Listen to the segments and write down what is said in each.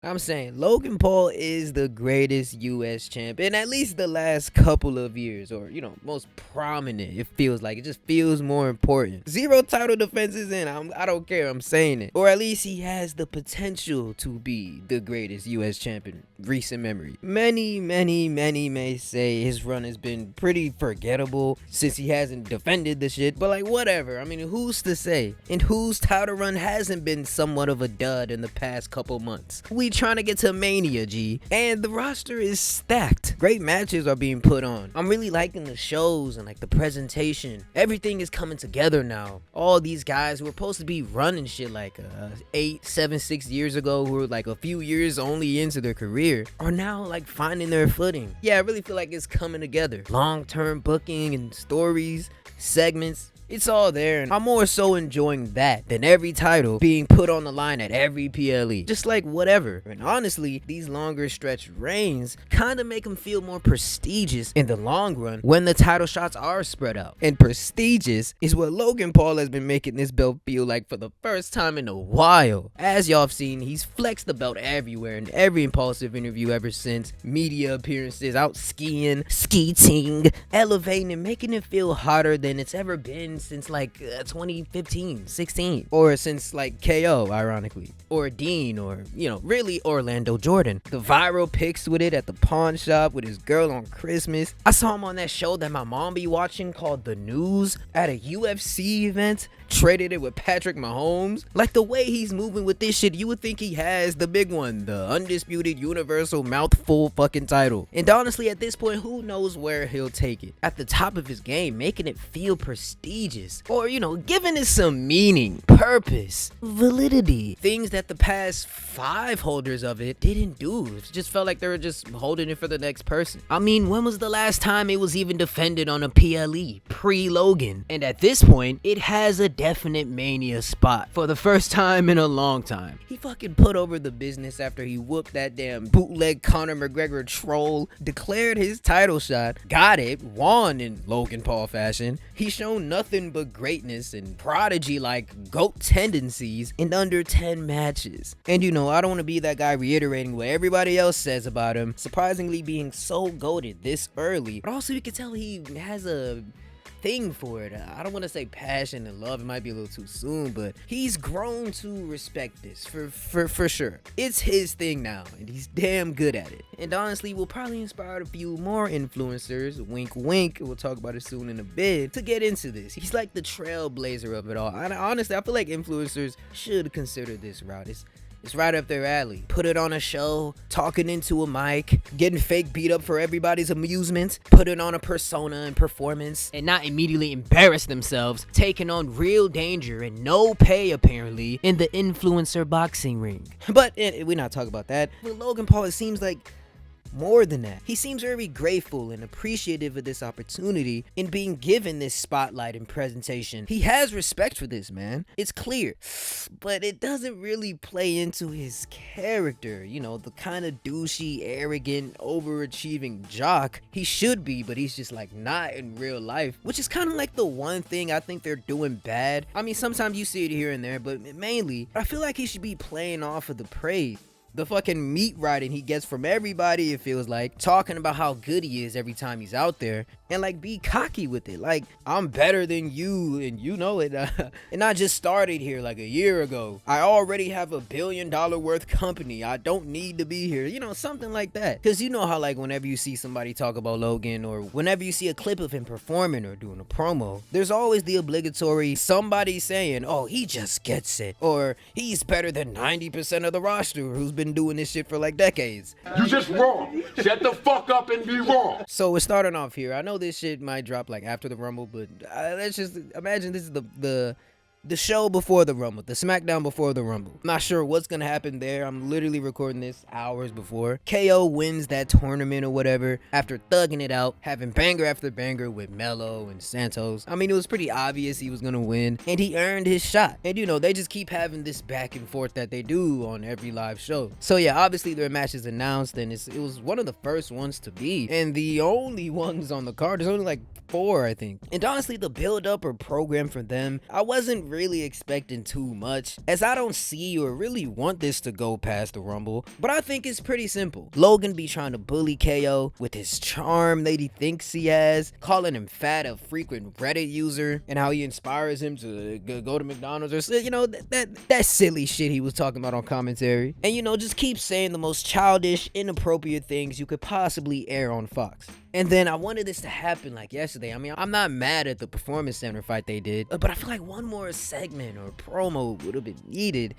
I'm saying Logan Paul is the greatest US champ in at least the last couple of years, or most prominent. It feels like it just feels more important. 0 title defenses in, I don't care, I'm saying it. Or at least he has the potential to be the greatest US champ in recent memory. Many may say his run has been pretty forgettable since he hasn't defended the shit, but like whatever. I mean, who's to say? And whose title run hasn't been somewhat of a dud in the past couple months? We trying to get to Mania, G, and the roster is stacked. Great matches are being put on. I'm really liking the shows and like the presentation. Everything is coming together now. All these guys who were supposed to be running shit like 8, 7, 6 years ago, who were like a few years only into their career, are now like finding their footing. Yeah, I really feel like it's coming together. Long-term booking and stories, segments, it's all there, and I'm more so enjoying that than every title being put on the line at every PLE. Just like whatever. And honestly, these longer stretch reigns kind of make them feel more prestigious in the long run when the title shots are spread out. And prestigious is what Logan Paul has been making this belt feel like for the first time in a while. As y'all have seen, he's flexed the belt everywhere in every Impaulsive interview ever since. Media appearances, out skiing, skeeting, elevating and making it feel hotter than it's ever been since like 2015, 16, or since like KO, ironically, or Dean, or really Orlando Jordan. The viral pics with it at the pawn shop with his girl on Christmas. I saw him on that show that my mom be watching called The News at a UFC event. Traded it with Patrick Mahomes. Like the way he's moving with this shit, you would think he has the big one, the undisputed universal mouthful fucking title. And honestly, at this point, who knows where he'll take it? At the top of his game, making it feel prestigious, or giving it some meaning, purpose, validity, things that the past 5 holders of it didn't do. It just felt like they were just holding it for the next person. I mean, when was the last time it was even defended on a PLE pre-Logan? And at this point, it has a definite Mania spot for the first time in a long time. He fucking put over the business after he whooped that damn bootleg Conor McGregor troll, declared his title shot, got it, won in Logan Paul fashion. He's shown nothing but greatness and prodigy like GOAT tendencies in under 10 matches. And I don't want to be that guy reiterating what everybody else says about him, surprisingly being so goated this early, but also you can tell he has a thing for it. I don't want to say passion and love, it might be a little too soon, but he's grown to respect this for sure. It's his thing now, and he's damn good at it. And honestly, will probably inspire a few more influencers, wink wink, we'll talk about it soon in a bit, to get into this. He's like the trailblazer of it all. And honestly, I feel like influencers should consider this route. It's right up their alley. Put it on a show, talking into a mic, getting fake beat up for everybody's amusement, put it on a persona and performance, and not immediately embarrass themselves, taking on real danger and no pay apparently in the influencer boxing ring. But we're not talking about that. With Logan Paul, it seems like more than that. He seems very grateful and appreciative of this opportunity in being given this spotlight and presentation. He has respect for this, man. It's clear. But it doesn't really play into his character, the kind of douchey, arrogant, overachieving jock he should be, but he's just like not in real life, which is kind of like the one thing I think they're doing bad. I mean, sometimes you see it here and there, but mainly, I feel like he should be playing off of the praise, the fucking meat riding he gets from everybody, it feels like, talking about how good he is every time he's out there, and like be cocky with it, like I'm better than you and you know it. And I just started here like a year ago. I already have $1 billion worth company. I don't need to be here, something like that. Because how like whenever you see somebody talk about Logan, or whenever you see a clip of him performing or doing a promo, there's always the obligatory somebody saying, oh, he just gets it, or he's better than 90% of the roster who's been doing this shit for like decades. You just wrong. Shut the fuck up and be wrong. So we're starting off here. I know this shit might drop like after the Rumble, but let's just imagine this is the show before the Rumble, the SmackDown before the Rumble. I'm not sure what's gonna happen there. I'm literally recording this hours before. KO wins that tournament or whatever after thugging it out, having banger after banger with Melo and Santos. I mean, it was pretty obvious he was gonna win, and he earned his shot. And they just keep having this back and forth that they do on every live show. So yeah, obviously their match is announced, and it was one of the first ones to be, and the only ones on the card. There's only like 4, I think. And honestly, the build up or program for them, I wasn't really expecting too much, as I don't see or really want this to go past the Rumble, but I think it's pretty simple. Logan be trying to bully KO with his charm that he thinks he has, calling him fat, a frequent Reddit user, and how he inspires him to go to McDonald's, or you know, that silly shit he was talking about on commentary. And you know, just keep saying the most childish, inappropriate things you could possibly air on Fox. And then I wanted this to happen like yesterday. I mean, I'm not mad at the Performance Center fight they did, but I feel like one more segment or promo would have been needed.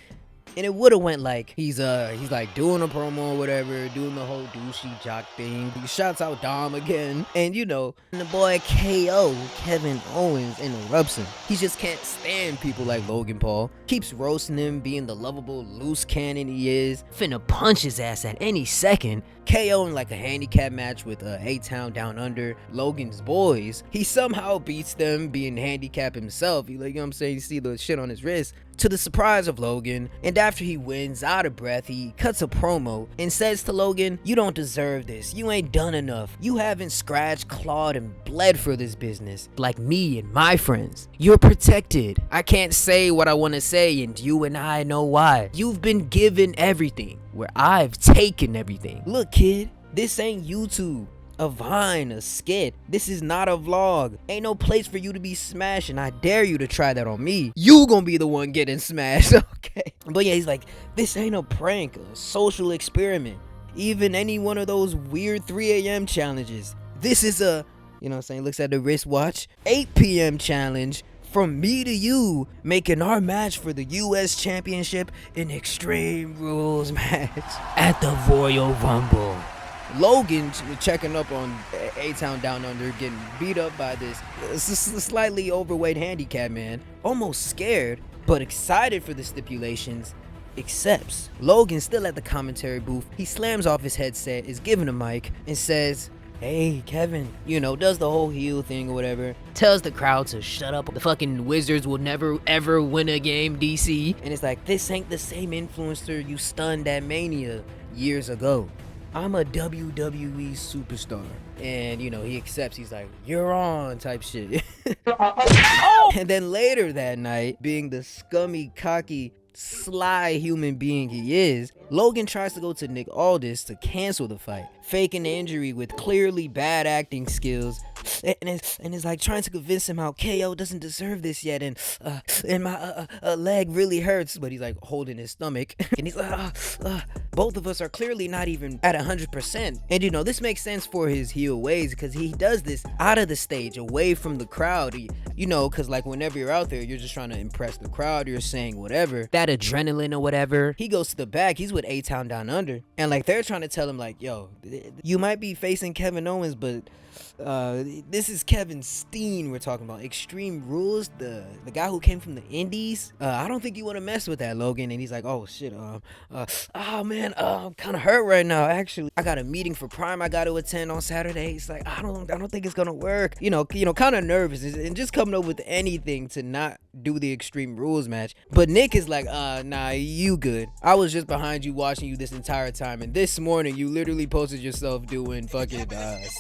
And it would have went like he's like doing a promo or whatever, doing the whole douchey jock thing. He shouts out Dom again, and you know, the boy KO, Kevin Owens, interrupts him. He just can't stand people like Logan Paul. Keeps roasting him, being the lovable loose cannon he is. Finna punch his ass at any second. KO in like a handicap match with A-Town Down Under, Logan's boys. He somehow beats them, being handicapped himself. You know what I'm saying? You see the shit on his wrist. To the surprise of Logan, and after he wins, out of breath, he cuts a promo and says to Logan, "You don't deserve this. You ain't done enough. You haven't scratched, clawed, and bled for this business like me and my friends. You're protected. I can't say what I want to say, and you and I know why. You've been given everything, where I've taken everything. Look, kid, this ain't YouTube, a Vine, a skit. This is not a vlog. Ain't no place for you to be smashed, and I dare you to try that on me. You gonna be the one getting smashed." Okay. But yeah, he's like, this ain't a prank, a social experiment. Even any one of those weird 3 a.m. challenges. This is a, you know what I'm saying, looks at the wristwatch, 8 p.m. challenge. From me to you, making our match for the U.S. Championship an Extreme Rules match at the Royal Rumble. Logan checking up on A-Town Down Under, getting beat up by this slightly overweight handicap man, almost scared, but excited for the stipulations, accepts. Logan still at the commentary booth. He slams off his headset, is given a mic, and says, "Hey, Kevin," you know, does the whole heel thing or whatever, tells the crowd to shut up. The fucking Wizards will never ever win a game, DC. And it's like, this ain't the same influencer you stunned at Mania years ago. I'm a WWE superstar. And, you know, he accepts. He's like, "You're on," type shit. And then later that night, being the scummy, cocky, sly human being he is, Logan tries to go to Nick Aldis to cancel the fight, faking the injury with clearly bad acting skills, and is like trying to convince him how KO doesn't deserve this yet, and my leg really hurts, but he's like holding his stomach, and he's like, both of us are clearly not even at 100%. And you know, this makes sense for his heel ways, because he does this out of the stage, away from the crowd. You know, because like whenever you're out there, you're just trying to impress the crowd, you're saying whatever, that adrenaline or whatever. He goes to the back, he's with A-Town Down Under, and like they're trying to tell him like, "Yo, you might be facing Kevin Owens, but this is Kevin Steen we're talking about. Extreme Rules, the guy who came from the Indies. I don't think you want to mess with that, Logan." And he's like, "Oh shit, oh man, I'm kind of hurt right now. Actually, I got a meeting for Prime I got to attend on Saturday." He's like, I don't think it's gonna work. You know, kind of nervous and just coming up with anything to not do the Extreme Rules match. But Nick is like, "Nah, you good. I was just behind you watching you this entire time, and this morning you literally posted yourself doing fucking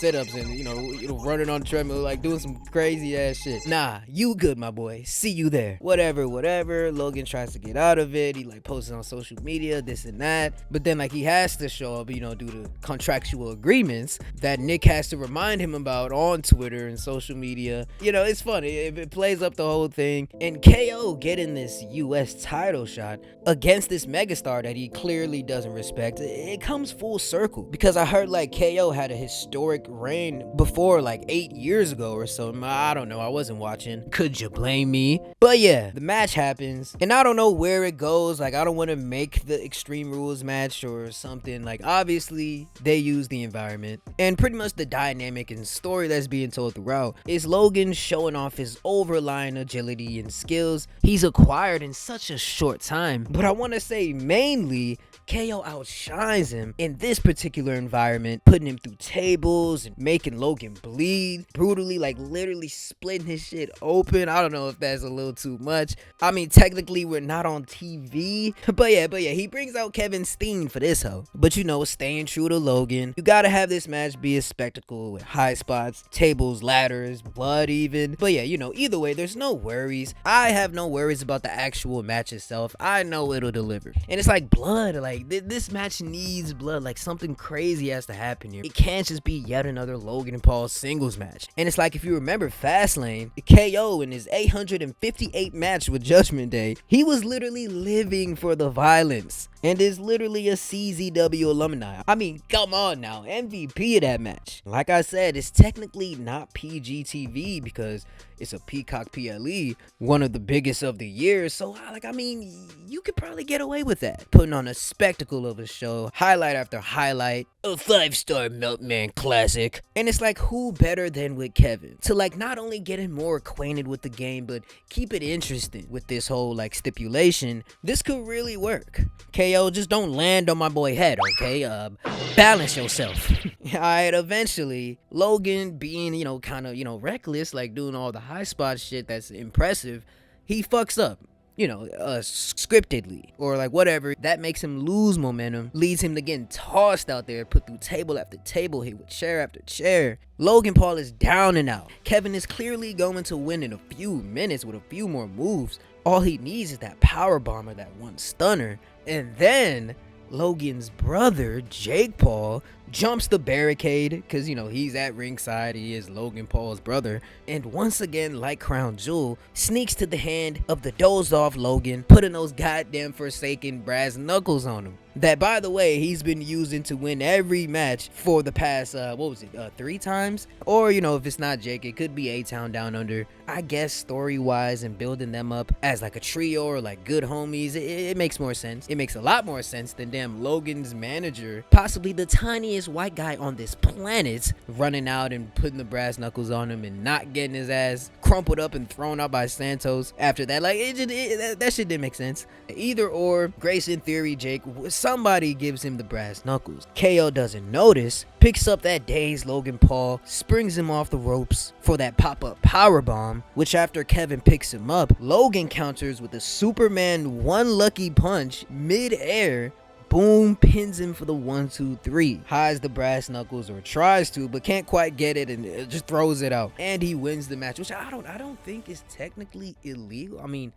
sit-ups and you know running on the treadmill, like doing some crazy ass shit. Nah, you good, my boy. See you there." Whatever. Logan tries to get out of it. He like posts on social media, this and that. But then like he has to show up, you know, due to contractual agreements that Nick has to remind him about on Twitter and social media. You know, it's funny. It plays up the whole thing. And KO getting this US title shot against this megastar that he clearly doesn't respect. It comes full circle, because I heard like KO had a historic reign before, like 8 years ago or so. I don't know, I wasn't watching. Could you blame me? But yeah, the match happens, and I don't know where it goes. Like, I don't want to make the Extreme Rules match or something. Like, obviously they use the environment, and pretty much the dynamic and story that's being told throughout is Logan showing off his overlying agility and skills he's acquired in such a short time. But I want to say mainly KO outshines him in this particular environment, putting him through tables and making Logan bleed brutally, like literally splitting his shit open. I don't know if that's a little too much. I mean, technically we're not on TV, but yeah, he brings out Kevin Steen for this hoe. But you know, staying true to Logan, you gotta have this match be a spectacle with high spots, tables, ladders, blood even. But yeah, you know, either way, there's no worries. I have no worries about the actual match itself. I know it'll deliver. And it's like blood. Like, this match needs blood. Like, something crazy has to happen here. It can't just be yet another Logan Paul singles match. And it's like, if you remember Fastlane, KO in his 858 match with Judgment Day, he was literally living for the violence and is literally a CZW alumni. I mean, come on now, MVP of that match. Like I said, it's technically not PG-TV because it's a Peacock PLE, one of the biggest of the year. So, like, I mean, you could probably get away with that. Putting on a spectacle of a show, highlight after highlight, a 5-star Meltman classic. And it's like, who better than with Kevin to, like, not only get him more acquainted with the game, but keep it interesting with this whole, like, stipulation. This could really work. KO, just don't land on my boy head, okay? Balance yourself. Alright, eventually, Logan being, you know, kind of, you know, reckless, like doing all the high spot shit that's impressive, he fucks up, you know, scriptedly, or like whatever. That makes him lose momentum, leads him to getting tossed out there, put through table after table, hit with chair after chair. Logan Paul is down and out. Kevin is clearly going to win in a few minutes with a few more moves. All he needs is that power bomb or that one stunner. And then Logan's brother, Jake Paul, jumps the barricade because, you know, he's at ringside. He is Logan Paul's brother. And once again, like Crown Jewel, sneaks to the hand of the dozed off Logan, putting those goddamn Forsaken brass knuckles on him. That, by the way, he's been using to win every match for the past, 3 times? Or, you know, if it's not Jake, it could be A-Town Down Under. I guess story-wise and building them up as like a trio or like good homies, it makes more sense. It makes a lot more sense than damn Logan's manager, possibly the tiniest white guy on this planet, running out and putting the brass knuckles on him and not getting his ass crumpled up and thrown out by Santos after that. Like, that shit didn't make sense. Either or, Grayson, Theory, Jake, somebody gives him the brass knuckles. KO doesn't notice, picks up that dazed Logan Paul, springs him off the ropes for that pop-up powerbomb, which after Kevin picks him up, Logan counters with a Superman one lucky punch mid-air. Boom, pins him for the 1-2-3. Hides the brass knuckles, or tries to, but can't quite get it, and it just throws it out. And he wins the match, which I don't think is technically illegal. I mean,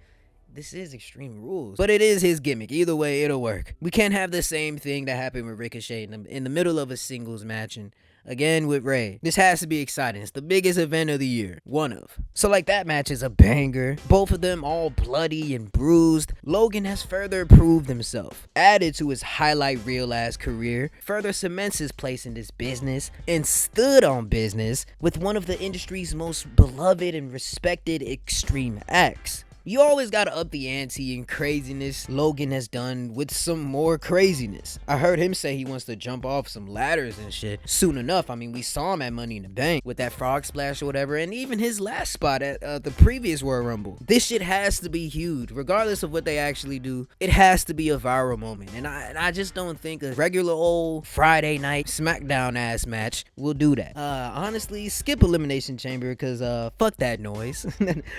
this is Extreme Rules, but it is his gimmick. Either way, it'll work. We can't have the same thing that happened with Ricochet in the middle of a singles match, and again with Ray. This has to be exciting. It's the biggest event of the year. One of. So like, that match is a banger. Both of them all bloody and bruised. Logan has further proved himself. Added to his highlight reel ass career. Further cements his place in this business. And stood on business with one of the industry's most beloved and respected extreme acts. You always gotta up the ante and craziness. Logan has done with some more craziness. I heard him say he wants to jump off some ladders and shit soon enough. I mean, we saw him at Money in the Bank with that frog splash or whatever, and even his last spot at the previous Royal Rumble. This shit has to be huge, regardless of what they actually do. It has to be a viral moment, and I just don't think a regular old Friday night SmackDown ass match will do that. Honestly, skip Elimination Chamber, because fuck that noise.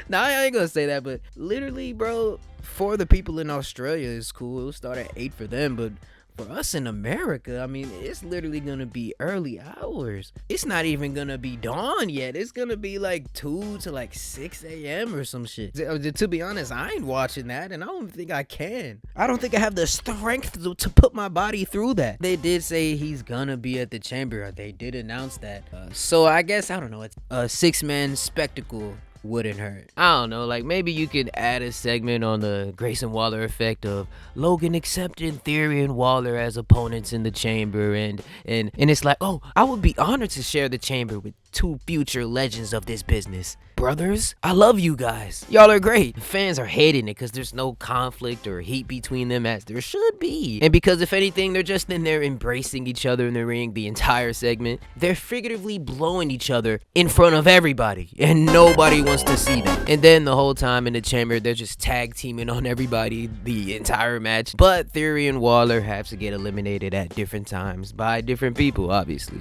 Now, I ain't gonna say that, but literally, bro, for the people in Australia, it's cool. It'll start at 8 for them, but for us in America, I mean, it's literally gonna be early hours. It's not even gonna be dawn yet. It's gonna be like 2 to like 6 a.m. or some shit. To be honest, I ain't watching that, and I don't think I can. I don't think I have the strength to put my body through that. They did say he's gonna be at the Chamber. They did announce that. So I guess, I don't know, it's a 6-man spectacle. Wouldn't hurt. I don't know, like, maybe you could add a segment on the Grayson Waller effect of Logan accepting Theory and Waller as opponents in the Chamber, and it's like, oh, I would be honored to share the Chamber with 2 future legends of this business. Brothers, I love you guys. Y'all are great. The fans are hating it because there's no conflict or heat between them, as there should be. And because, if anything, they're just in there embracing each other in the ring the entire segment. They're figuratively blowing each other in front of everybody, and nobody wants to see that. And then the whole time in the Chamber, they're just tag teaming on everybody the entire match. But Theory and Waller have to get eliminated at different times by different people, obviously.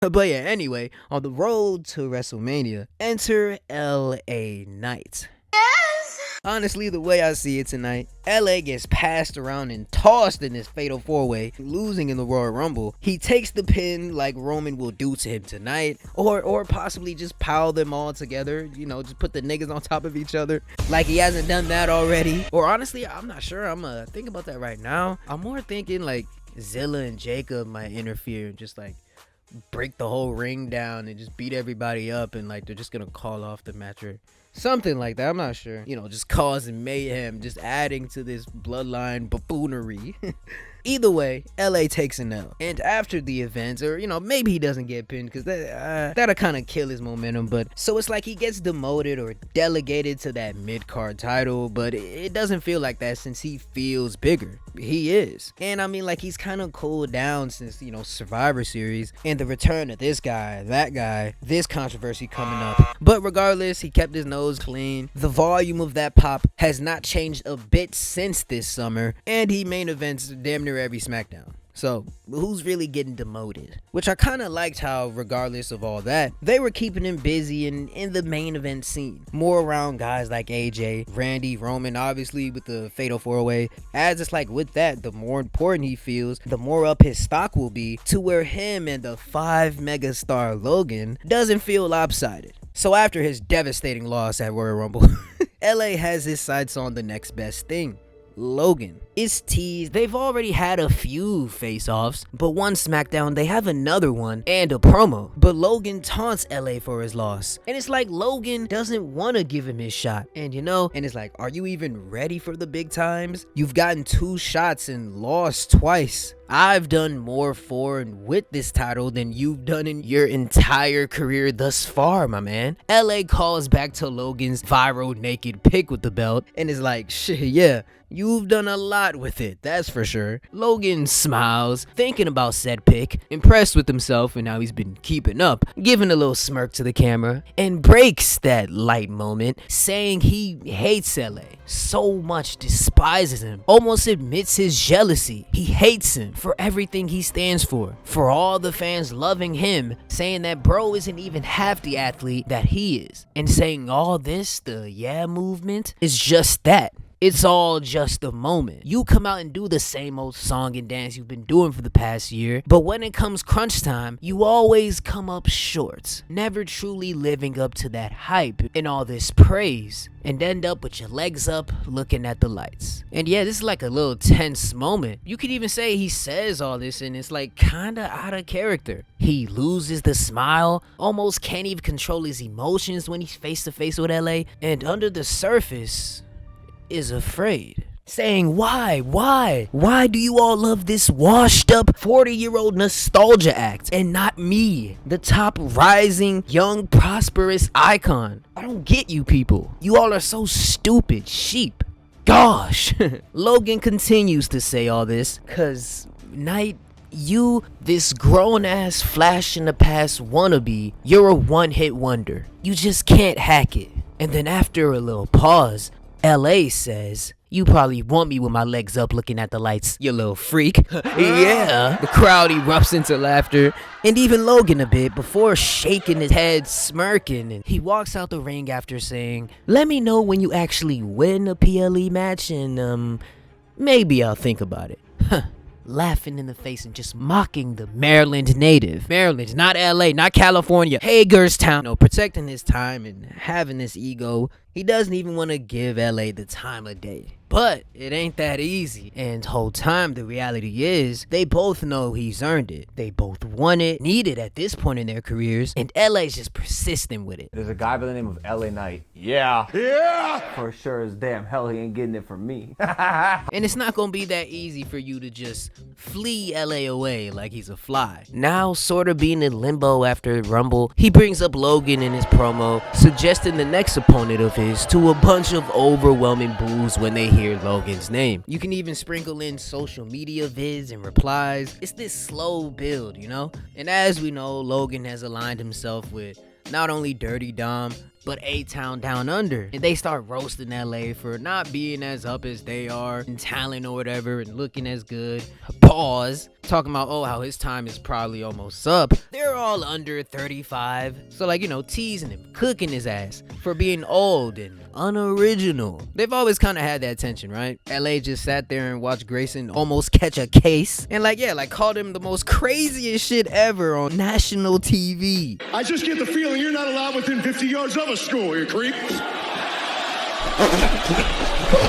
But yeah, anyway, on the road to WrestleMania, enter LA Knight. Yes! Honestly, the way I see it tonight, LA gets passed around and tossed in this fatal 4-way, losing in the Royal Rumble. He takes the pin like Roman will do to him tonight, or possibly just pile them all together, you know, just put the niggas on top of each other like he hasn't done that already. Or honestly, I'm not sure. I'm thinking about that right now. I'm more thinking like Zilla and Jacob might interfere and just like break the whole ring down and just beat everybody up, and like they're just gonna call off the match or something like that. I'm not sure. You know, just causing mayhem, just adding to this bloodline buffoonery. Either way, LA takes an L. And after the events, or you know, maybe he doesn't get pinned because that'll kind of kill his momentum. But so it's like he gets demoted or delegated to that mid-card title, but it doesn't feel like that since he feels bigger. He is. And I mean, like, he's kind of cooled down since, you know, Survivor Series and the return of this guy, that guy, this controversy coming up. But regardless, he kept his nose clean. The volume of that pop has not changed a bit since this summer, and he main events damn near every SmackDown. So who's really getting demoted? Which I kind of liked how, regardless of all that, they were keeping him busy and in the main event scene. More around guys like AJ, Randy, Roman, obviously with the fatal 4-way. As it's like with that, the more important he feels, the more up his stock will be, to where him and the 5 megastar Logan doesn't feel lopsided. So after his devastating loss at Royal Rumble, LA has his sights on the next best thing. Logan. It's teased they've already had a few face-offs, but one SmackDown they have another one and a promo. But Logan taunts LA for his loss, and it's like Logan doesn't want to give him his shot. And you know, and it's like, are you even ready for the big times? You've gotten 2 shots and lost twice. I've done more for and with this title than you've done in your entire career thus far, my man. LA calls back to Logan's viral naked pic with the belt and is like, shit, yeah, you've done a lot with it, that's for sure. Logan smiles, thinking about said pic, impressed with himself and how he's been keeping up, giving a little smirk to the camera, and breaks that light moment, saying he hates LA so much, despises him, almost admits his jealousy. He hates him for everything he stands for all the fans loving him, saying that bro isn't even half the athlete that he is, and saying all this, the yeah movement, is just that. It's all just a moment. You come out and do the same old song and dance you've been doing for the past year, but when it comes crunch time, you always come up short, never truly living up to that hype and all this praise, and end up with your legs up looking at the lights. And yeah, this is like a little tense moment. You could even say he says all this and it's like kinda out of character. He loses the smile, almost can't even control his emotions when he's face to face with LA, and under the surface is afraid, saying why do you all love this washed up 40-year-old nostalgia act and not me, the top rising young prosperous icon? I don't get you people, you all are so stupid sheep. Gosh. Logan continues to say all this cause Knight, you, this grown-ass flash in the past wannabe, you're a one-hit wonder. You just can't hack it. And then after a little pause, LA says, you probably want me with my legs up looking at the lights, you little freak. Yeah. The crowd erupts into laughter, and even Logan a bit, before shaking his head, smirking, and he walks out the ring after saying, let me know when you actually win a PLE match, and maybe I'll think about it. Laughing in the face and just mocking the Maryland native. Maryland, not LA, not California, Hagerstown. No, protecting his time and having this ego. He doesn't even want to give LA the time of day. But it ain't that easy. And whole time the reality is they both know he's earned it. They both want it, need it at this point in their careers, and LA's just persistent with it. There's a guy by the name of LA Knight. Yeah. For sure as damn hell he ain't getting it from me. And it's not gonna be that easy for you to just flee LA away like he's a fly. Now sort of being in limbo after Rumble, he brings up Logan in his promo, suggesting the next opponent of his to a bunch of overwhelming boos when they hear Logan's name. You can even sprinkle in social media vids and replies. It's this slow build, you know? And as we know, Logan has aligned himself with not only Dirty Dom, but A-Town Down Under. And they start roasting LA for not being as up as they are in talent or whatever and looking as good. Pause. Talking about, oh, how his time is probably almost up. They're all under 35. So, like, you know, teasing him, cooking his ass for being old and unoriginal. They've always kind of had that tension, right? LA just sat there and watched Grayson almost catch a case. And, like, yeah, like, called him the most craziest shit ever on national TV. I just get the feeling you're not allowed within 50 yards of a school, you creep.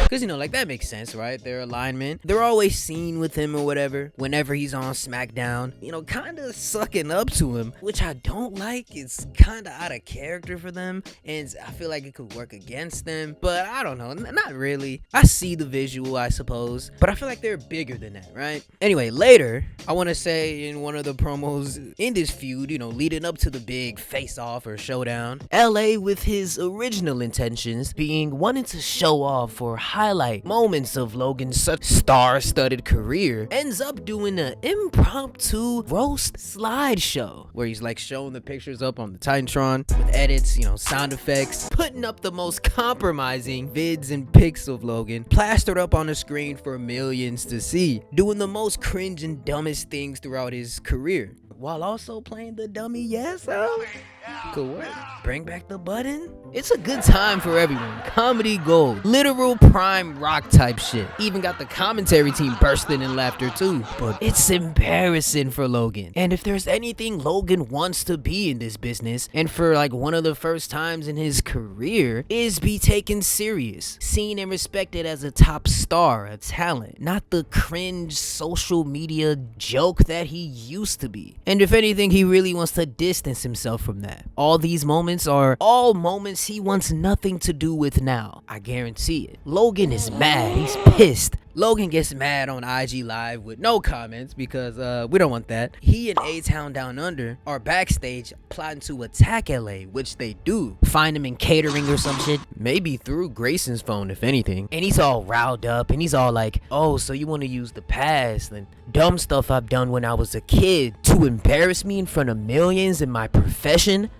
Because, you know, like, that makes sense, right? Their alignment. They're always seen with him or whatever whenever he's on SmackDown, you know, kind of sucking up to him, which I don't like. It's kind of out of character for them, and I feel like it could work against them, but I don't know. Not really. I see the visual, I suppose, but I feel like they're bigger than that, right? Anyway, later, I want to say in one of the promos in this feud, you know, leading up to the big face-off or showdown, LA, with his original intentions being wanting to show off for highlight moments of Logan's star-studded career, ends up doing an impromptu roast slideshow where he's like showing the pictures up on the Titantron with edits, you know, sound effects, putting up the most compromising vids and pics of Logan plastered up on the screen for millions to see, doing the most cringe and dumbest things throughout his career, while also playing the dummy yes out. Could work. Bring back the button. It's a good time for everyone. Comedy gold. Literal prime rock type shit. Even got the commentary team bursting in laughter too. But it's embarrassing for Logan. And if there's anything Logan wants to be in this business, and for like one of the first times in his career, is be taken serious. Seen and respected as a top star, a talent. Not the cringe social media joke that he used to be. And if anything, he really wants to distance himself from that. All these moments are all moments he wants nothing to do with now. I guarantee it. Logan is mad. He's pissed. Logan gets mad on IG Live with no comments because we don't want that. He and A-Town Down Under are backstage plotting to attack LA, which they do. Find him in catering or some shit. Maybe through Grayson's phone, if anything. And he's all riled up and he's all like, oh, so you want to use the past and dumb stuff I've done when I was a kid to embarrass me in front of millions in my profession?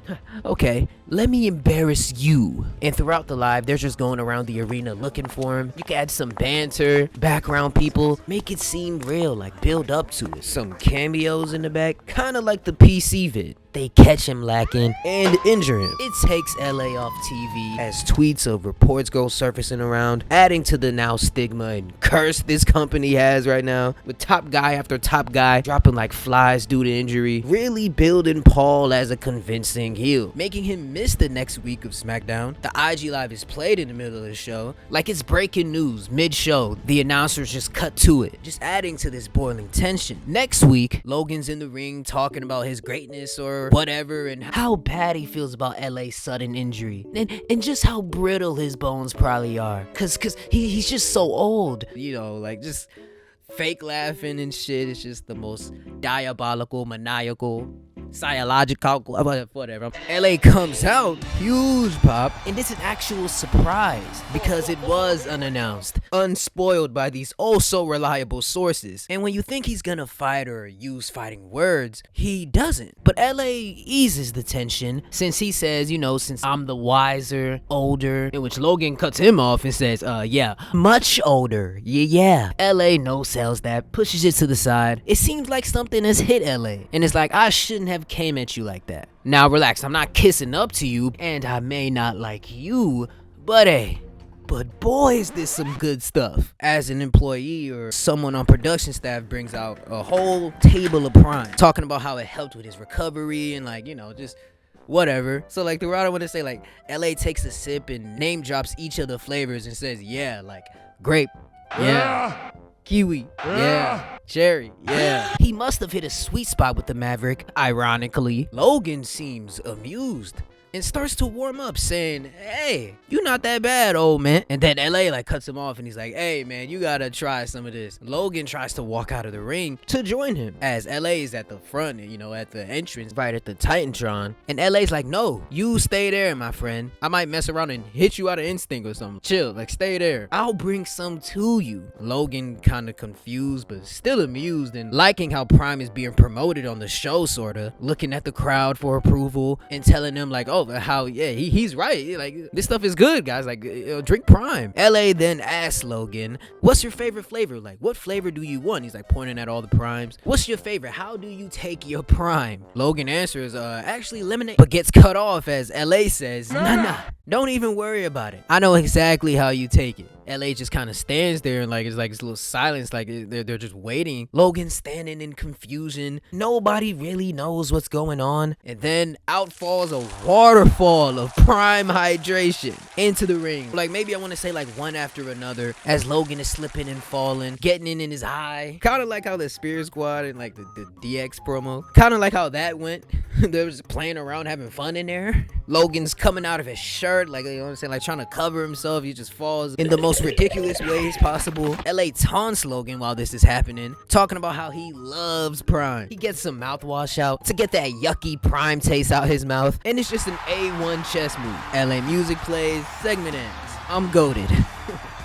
Okay, let me embarrass you. And throughout the live, they're just going around the arena looking for him. You can add some banter, background people, make it seem real, like build up to it. Some cameos in the back, kind of like the PC vid. They catch him lacking and injure him. It takes LA off TV as tweets of reports go surfacing around, adding to the now stigma and curse this company has right now, with top guy after top guy dropping like flies due to injury, really building Paul as a convincing heel, making him miss the next week of SmackDown. The IG Live is played in the middle of the show like it's breaking news mid-show. The announcers just cut to it, just adding to this boiling tension. Next week, Logan's in the ring talking about his greatness or whatever and how bad he feels about LA's sudden injury and just how brittle his bones probably are, cause he's just so old, you know, like just fake laughing and shit. It's just the most diabolical, maniacal, psychological, whatever. LA comes out, huge pop, and it's an actual surprise because it was unannounced, unspoiled by these oh so reliable sources. And when you think he's gonna fight or use fighting words, he doesn't. But LA eases the tension since he says, you know, since I'm the wiser, older, in which Logan cuts him off and says, yeah, much older, yeah. LA no sells that, pushes it to the side. It seems like something has hit LA, and it's like, I shouldn't have came at you like that. Now relax, I'm not kissing up to you, and I may not like you, but hey, but boy is this some good stuff. As an employee or someone on production staff brings out a whole table of prime, talking about how it helped with his recovery and like, you know, just whatever. So like throughout I want to say like LA takes a sip and name drops each of the flavors and says, yeah, like grape, yeah, kiwi, yeah, cherry, yeah. He must have hit a sweet spot with the Maverick. Ironically, Logan seems amused and starts to warm up saying, hey, you not that bad, old man. And then LA like cuts him off and he's like, hey man, you gotta try some of this. Logan tries to walk out of the ring to join him as LA is at the front, you know, at the entrance right at the Titantron. And LA's like, no, you stay there, my friend. I might mess around and hit you out of instinct or something. Chill, like stay there. I'll bring some to you. Logan kind of confused but still amused and liking how Prime is being promoted on the show, sorta. Looking at the crowd for approval and telling them like, oh, himself and how, yeah, he's right. Like, this stuff is good, guys. Like, drink Prime. LA then asked Logan, what's your favorite flavor? Like, what flavor do you want? He's like pointing at all the Primes. What's your favorite? How do you take your Prime? Logan answers, actually lemonade, but gets cut off as LA says, nah, don't even worry about it. I know exactly how you take it. LA just kind of stands there and like it's like this little silence, like they're just waiting. Logan standing in confusion. Nobody really knows what's going on. And then out falls a waterfall of Prime hydration into the ring. Like, maybe I want to say like one after another as Logan is slipping and falling, getting in his eye. Kind of like how the Spear Squad and like the DX promo, kind of like how that went. They were just playing around, having fun in there. Logan's coming out of his shirt, like, you know what I'm saying, like trying to cover himself. He just falls in the most ridiculous ways possible. LA taunts Logan while this is happening, talking about how he loves Prime. He gets some mouthwash out to get that yucky Prime taste out his mouth, and it's just an A1 chess move. LA music plays, segment ends. I'm goated.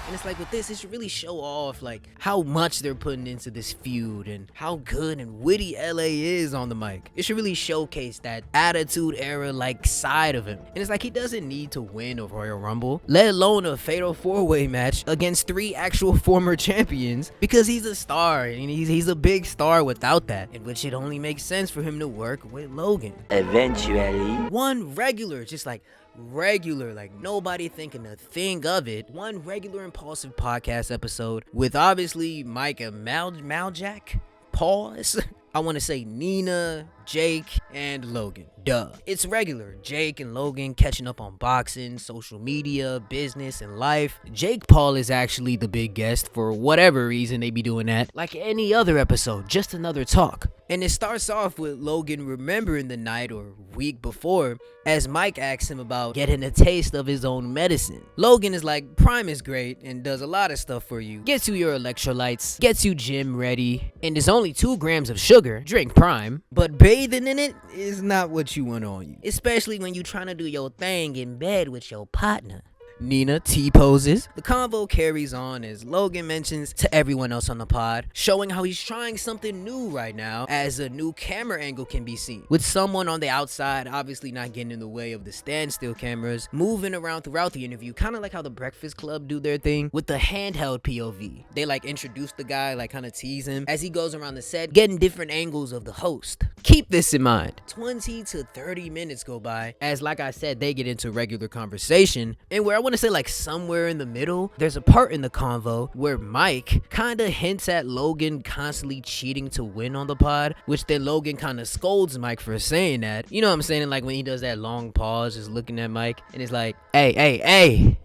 And it's like, with this, it should really show off like how much they're putting into this feud and how good and witty LA is on the mic. It should really showcase that attitude era like side of him. And it's like, he doesn't need to win a Royal Rumble, let alone a fatal 4-way match against 3 actual former champions, because he's a star and he's a big star without that, in which it only makes sense for him to work with Logan. Eventually. One regular, just like regular, like nobody thinking a thing of it. One regular Impaulsive podcast episode with obviously Mike and Jack. Pause. I want to say Nina, Jake, and Logan. Duh. It's regular. Jake and Logan catching up on boxing, social media, business, and life. Jake Paul is actually the big guest for whatever reason they be doing that. Like any other episode, just another talk. And it starts off with Logan remembering the night or week before as Mike asks him about getting a taste of his own medicine. Logan is like, Prime is great and does a lot of stuff for you. Gets you your electrolytes, gets you gym ready, and there's only 2 grams of sugar. Drink Prime. But bathing in it is not what you want on you, especially when you trying to do your thing in bed with your partner. Nina T-poses. The convo carries on as Logan mentions to everyone else on the pod, showing how he's trying something new right now as a new camera angle can be seen, with someone on the outside obviously not getting in the way of the standstill cameras, moving around throughout the interview, kind of like how the Breakfast Club do their thing with the handheld POV. They like introduce the guy, like kind of tease him as he goes around the set, getting different angles of the host. Keep this in mind. 20 to 30 minutes go by as, like I said, they get into regular conversation, and where I want to say like somewhere in the middle, there's a part in the convo where Mike kind of hints at Logan constantly cheating to win on the pod, which then Logan kind of scolds Mike for saying that. You know what I'm saying? Like when he does that long pause just looking at Mike and it's like, hey,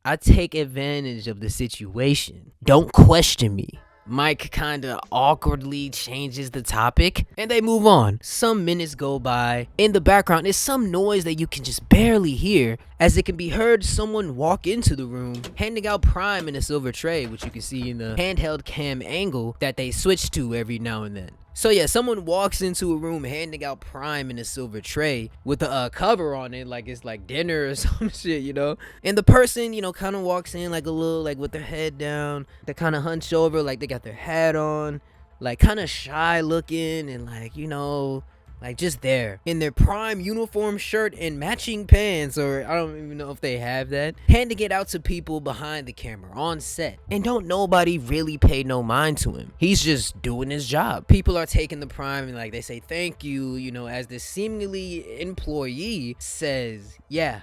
I take advantage of the situation. Don't question me. Mike kinda awkwardly changes the topic and they move on. Some minutes go by. In the background is some noise that you can just barely hear, as it can be heard someone walk into the room handing out Prime in a silver tray, which you can see in the handheld cam angle that they switch to every now and then. So yeah, someone walks into a room handing out Prime in a silver tray with a cover on it, like it's like dinner or some shit, you know? And the person, you know, kind of walks in like a little, like with their head down. They kind of hunch over, like they got their hat on, like kind of shy looking and like, you know, like just there in their Prime uniform shirt and matching pants, or I don't even know if they have that, handing it out to people behind the camera on set. And don't nobody really pay no mind to him. He's just doing his job. People are taking the Prime and like they say thank you, you know, as this seemingly employee says, yeah.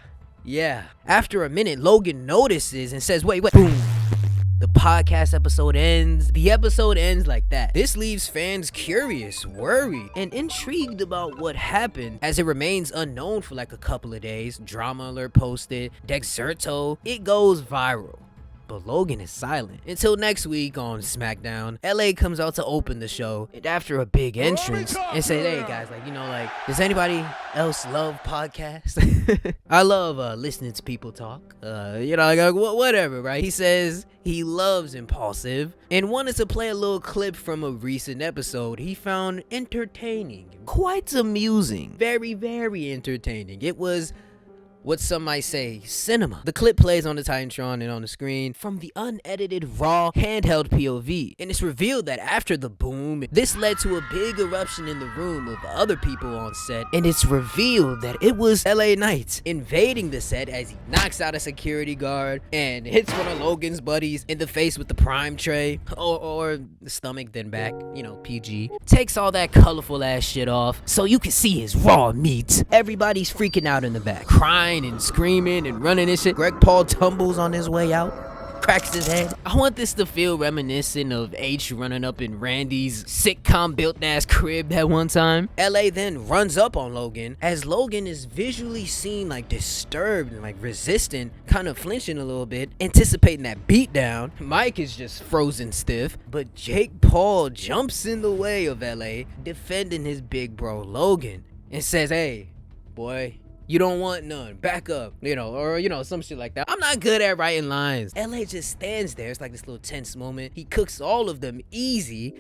After a minute, Logan notices and says, wait, boom. The podcast episode ends. The episode ends like that. This leaves fans curious, worried, and intrigued about what happened, as it remains unknown for like a couple of days. Drama alert posted, Dexerto, it goes viral. But Logan is silent until next week on SmackDown. LA comes out to open the show, and after a big entrance and say, hey guys, like, you know, like, does anybody else love podcasts? I love listening to people talk, you know, like whatever, right? He says he loves Impaulsive and wanted to play a little clip from a recent episode he found entertaining, quite amusing, very, very entertaining. It was what some might say cinema. The clip plays on the Titantron and on the screen from the unedited raw handheld POV, and it's revealed that after the boom, this led to a big eruption in the room of other people on set, and it's revealed that it was LA Knight invading the set as he knocks out a security guard and hits one of Logan's buddies in the face with the prime tray, or the stomach, then back, you know, PG. Takes all that colorful ass shit off so you can see his raw meat. Everybody's freaking out in the back, crying and screaming and running and shit. Greg Paul tumbles on his way out, cracks his head. I want this to feel reminiscent of H running up in Randy's sitcom built ass crib that one time. LA then runs up on Logan as Logan is visually seen like disturbed and like resistant, kind of flinching a little bit, anticipating that beatdown. Mike is just frozen stiff, but Jake Paul jumps in the way of LA, defending his big bro Logan, and says, "Hey, boy, you don't want none, back up," you know, or, you know, some shit like that. I'm not good at writing lines. LA just stands there. It's like this little tense moment. He cooks all of them easy,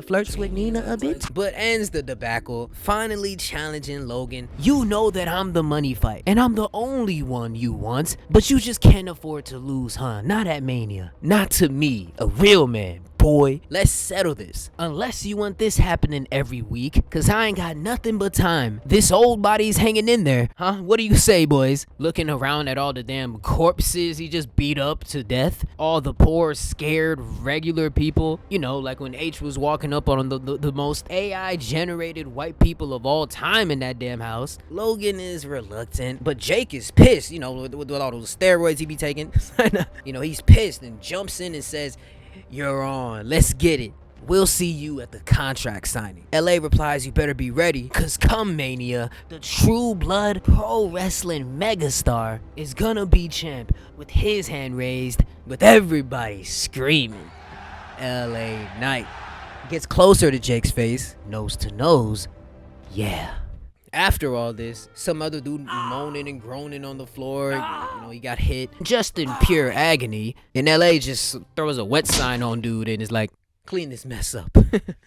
flirts with Nina a bit, but ends the debacle, finally challenging Logan. "You know that I'm the money fight, and I'm the only one you want, but you just can't afford to lose, huh? Not at Mania. Not to me, a real man. Boy, let's settle this. Unless you want this happening every week, cause I ain't got nothing but time. This old body's hanging in there, huh? What do you say, boys?" Looking around at all the damn corpses he just beat up to death, all the poor, scared, regular people, you know, like when H was walking up on the most AI-generated white people of all time in that damn house. Logan is reluctant, but Jake is pissed, you know, with all those steroids he be taking. You know, he's pissed and jumps in and says, "You're on. Let's get it. We'll see you at the contract signing." LA replies, "You better be ready, cause come Mania, the true blood pro wrestling megastar is gonna be champ," with his hand raised, with everybody screaming. LA Knight gets closer to Jake's face, nose to nose. Yeah. After all this, some other dude moaning and groaning on the floor, you know, he got hit, just in pure agony, and LA just throws a wet sign on dude and is like, "Clean this mess up."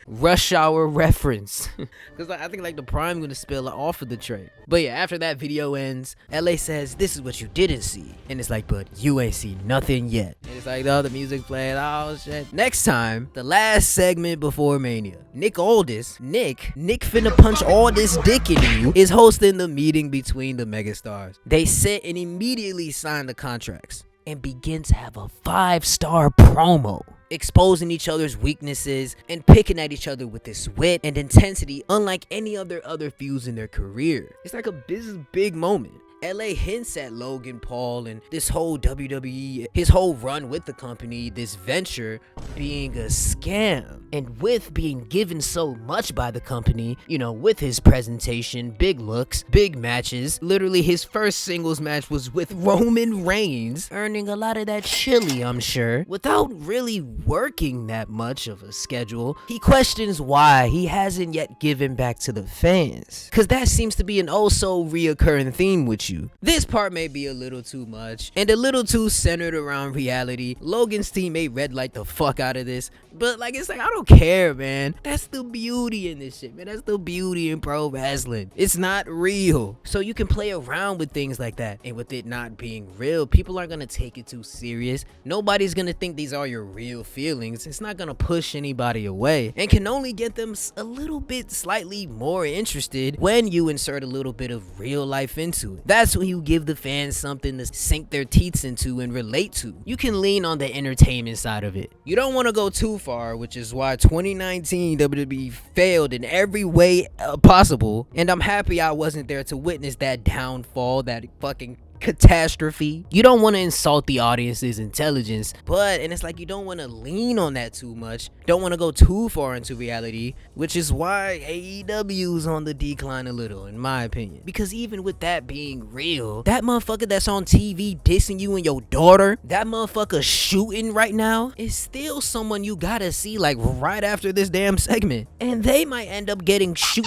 Rush Hour reference. Because I think like the prime gonna spill off of the tray. But yeah, after that video ends, LA says, "This is what you didn't see." And it's like, "But you ain't seen nothing yet." And it's like, oh, the music playing, oh shit. Next time, the last segment before Mania, Nick Aldis, Nick finna punch all this dick in you, is hosting the meeting between the megastars. They sit and immediately sign the contracts and begin to have a 5-star promo, exposing each other's weaknesses and picking at each other with this wit and intensity unlike any other feuds in their career. It's like this is a big moment. LA hints at Logan Paul and this whole WWE, his whole run with the company, this venture being a scam. And with being given so much by the company, you know, with his presentation, big looks, big matches, literally his first singles match was with Roman Reigns, earning a lot of that chili, I'm sure, without really working that much of a schedule. He questions why he hasn't yet given back to the fans, cause that seems to be an also reoccurring theme with you. This part may be a little too much and a little too centered around reality. Logan's teammate red light the fuck out of this, but like, it's like, I don't care, man. That's the beauty in this shit, man. That's the beauty in pro wrestling. It's not real, so you can play around with things like that. And with it not being real, people aren't gonna take it too serious. Nobody's gonna think these are your real feelings. It's not gonna push anybody away and can only get them a little bit slightly more interested when you insert a little bit of real life into it. That's when you give the fans something to sink their teeth into and relate to. You can lean on the entertainment side of it. You don't want to go too far, which is why 2019 WWE failed in every way possible, and I'm happy I wasn't there to witness that downfall, that fucking catastrophe. You don't want to insult the audience's intelligence, and it's like you don't want to lean on that too much, don't want to go too far into reality, which is why AEW's on the decline a little, in my opinion. Because even with that being real, that motherfucker that's on TV dissing you and your daughter, that motherfucker shooting right now, is still someone you gotta see like right after this damn segment, and they might end up getting shoot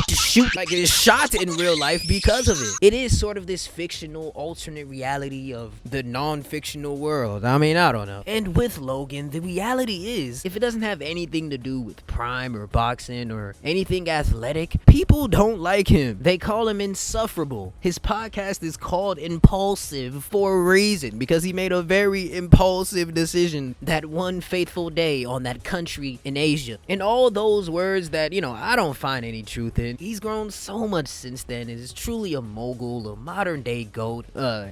like it is shot in real life because of it. It is sort of this fictional alternate alternate reality of the non-fictional world. I mean, I don't know. And with Logan, the reality is, if it doesn't have anything to do with Prime or boxing or anything athletic, people don't like him. They call him insufferable. His podcast is called Impaulsive for a reason, because he made a very impulsive decision that one fateful day on that country in Asia. And all those words that, you know, I don't find any truth in. He's grown so much since then and is truly a mogul, a modern day GOAT,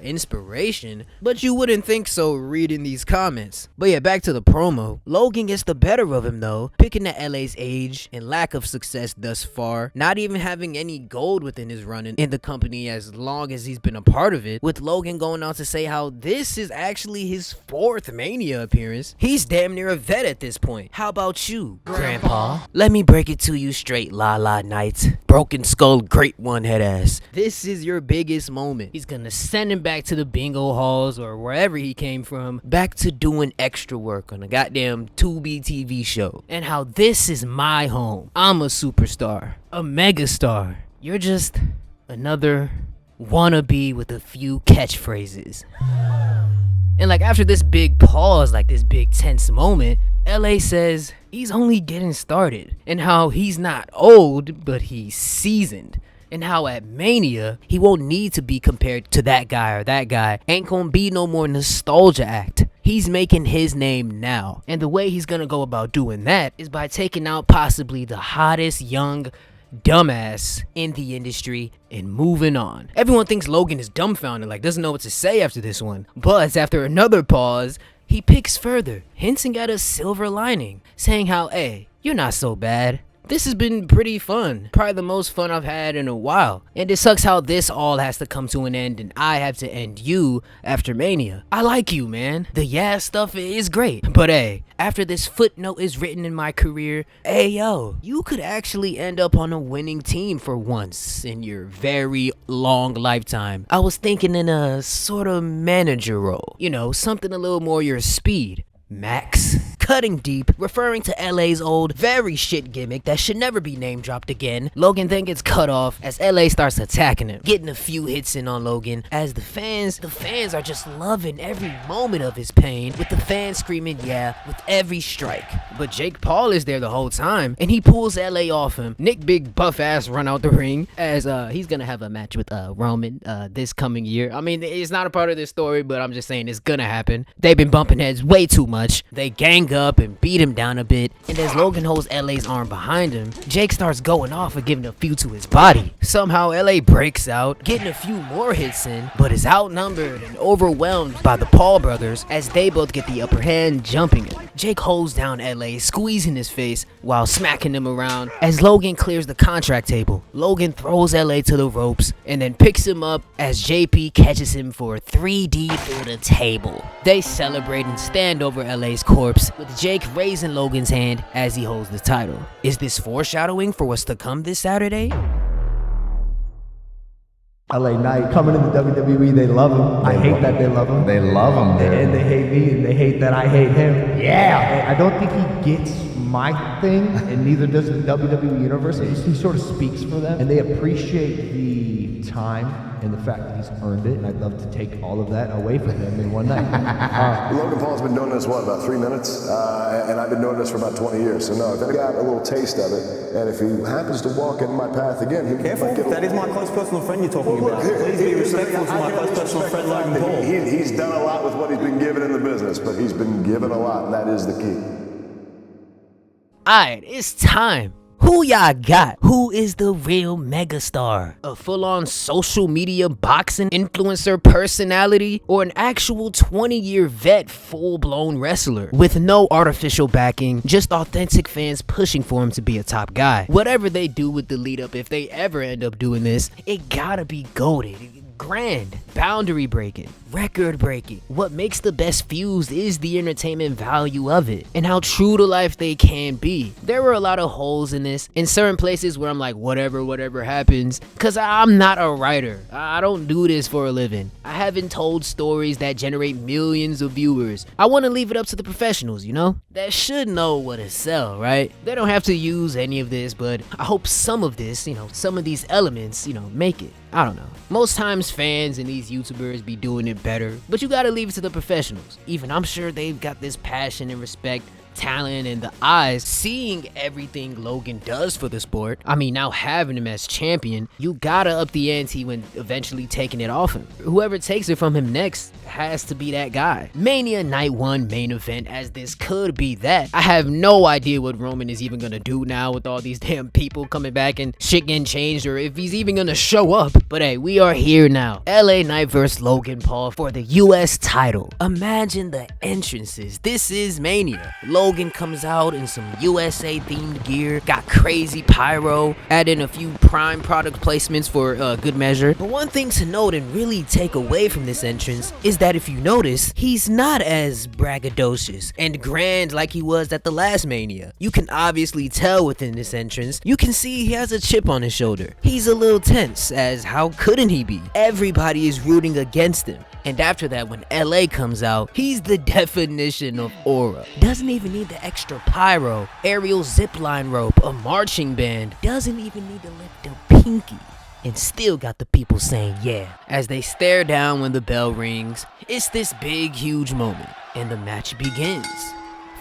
inspiration. But you wouldn't think so reading these comments. But yeah, back to the promo. Logan gets the better of him though, picking at LA's age and lack of success thus far, not even having any gold within his run in the company as long as he's been a part of it, with Logan going on to say how this is actually his 4th Mania appearance. He's damn near a vet at this point. How about you, Grandpa? Let me break it to you straight, La La Knight. Broken skull, great one head ass. This is your biggest moment. He's gonna send him back to the bingo halls or wherever he came from, back to doing extra work on a goddamn Tubi TV show. And how this is my home. I'm a superstar, a megastar. You're just another wannabe with a few catchphrases. And like after this big pause, like this big tense moment, LA says he's only getting started, and how he's not old, but he's seasoned. And how at Mania, he won't need to be compared to that guy or that guy. Ain't gonna be no more nostalgia act. He's making his name now. And the way he's gonna go about doing that is by taking out possibly the hottest young dumbass in the industry and moving on. Everyone thinks Logan is dumbfounded, like doesn't know what to say after this one. But after another pause, he picks further, hinting at a silver lining, saying how, hey, you're not so bad. This has been pretty fun. Probably the most fun I've had in a while. And it sucks how this all has to come to an end and I have to end you after Mania. I like you, man. The yeah stuff is great. But hey, after this footnote is written in my career, hey yo, you could actually end up on a winning team for once in your very long lifetime. I was thinking in a sort of manager role. You know, something a little more your speed. Max. Cutting deep, referring to LA's old, very shit gimmick that should never be name dropped again. Logan then gets cut off as LA starts attacking him, getting a few hits in on Logan as the fans are just loving every moment of his pain, with the fans screaming yeah with every strike. But Jake Paul is there the whole time and he pulls LA off him. Nick big buff ass run out the ring as he's gonna have a match with Roman this coming year. I mean, it's not a part of this story, but I'm just saying it's gonna happen. They've been bumping heads way too much. They gang up and beat him down a bit, and as Logan holds LA's arm behind him, Jake starts going off and giving a few to his body. Somehow LA breaks out, getting a few more hits in, but is outnumbered and overwhelmed by the Paul brothers as they both get the upper hand, jumping him. Jake holds down LA, squeezing his face while smacking him around as Logan clears the contract table. Logan throws LA to the ropes and then picks him up as JP catches him for a 3D through the table. They celebrate and stand over LA's corpse, with Jake raising Logan's hand as he holds the title. Is this foreshadowing for what's to come this Saturday? LA Knight coming into WWE, they love him. I hate that they love him. They love him, dude. And they hate me, and they hate that I hate him. Yeah! I don't think he gets my thing, and neither does the WWE Universe. He sort of speaks for them, and they appreciate the time and the fact that he's earned it, and I'd love to take all of that away from him in one night. Logan Paul's been doing this, what, about 3 minutes? And I've been doing this for about 20 years. So no, if I got a little taste of it, and if he happens to walk in my path again, he Careful, might get that is my close personal friend you're talking about. Please be respectful to my close personal friend Logan Paul. He's done a lot with what he's been given in the business, but he's been given a lot, and that is the key. Alright, it's time. Who y'all got? Who is the real megastar? A full-on social media boxing influencer personality? Or an actual 20-year vet full-blown wrestler? With no artificial backing, just authentic fans pushing for him to be a top guy. Whatever they do with the lead-up, if they ever end up doing this, it gotta be goated. Grand, boundary breaking, record breaking. What makes the best feuds is the entertainment value of it and how true to life they can be. There were a lot of holes in this, in certain places where I'm like, whatever happens, because I'm not a writer. I don't do this for a living. I haven't told stories that generate millions of viewers. I want to leave it up to the professionals, you know, that should know what to sell, right? They don't have to use any of this, but I hope some of this, you know, some of these elements, you know, make it. I don't know. Most times fans and these YouTubers be doing it better, but you gotta leave it to the professionals. Even I'm sure they've got this passion and respect, talent, and the eyes, seeing everything Logan does for the sport. I mean, now having him as champion, you gotta up the ante when eventually taking it off him. Whoever takes it from him next has to be that guy. Mania Night 1 main event, as this could be that. I have no idea what Roman is even gonna do now with all these damn people coming back and shit getting changed, or if he's even gonna show up. But hey, we are here now. LA Knight vs Logan Paul for the US title. Imagine the entrances. This is Mania. Logan comes out in some USA themed gear, got crazy pyro, add in a few prime product placements for good measure. But one thing to note and really take away from this entrance is that if you notice, he's not as braggadocious and grand like he was at the last Mania. You can obviously tell within this entrance, you can see he has a chip on his shoulder. He's a little tense, as how couldn't he be? Everybody is rooting against him. And after that, when LA comes out, he's the definition of aura. Doesn't even need the extra pyro, aerial zipline rope, a marching band. Doesn't even need to lift a pinky. And still got the people saying yeah. As they stare down when the bell rings, it's this big, huge moment. And the match begins.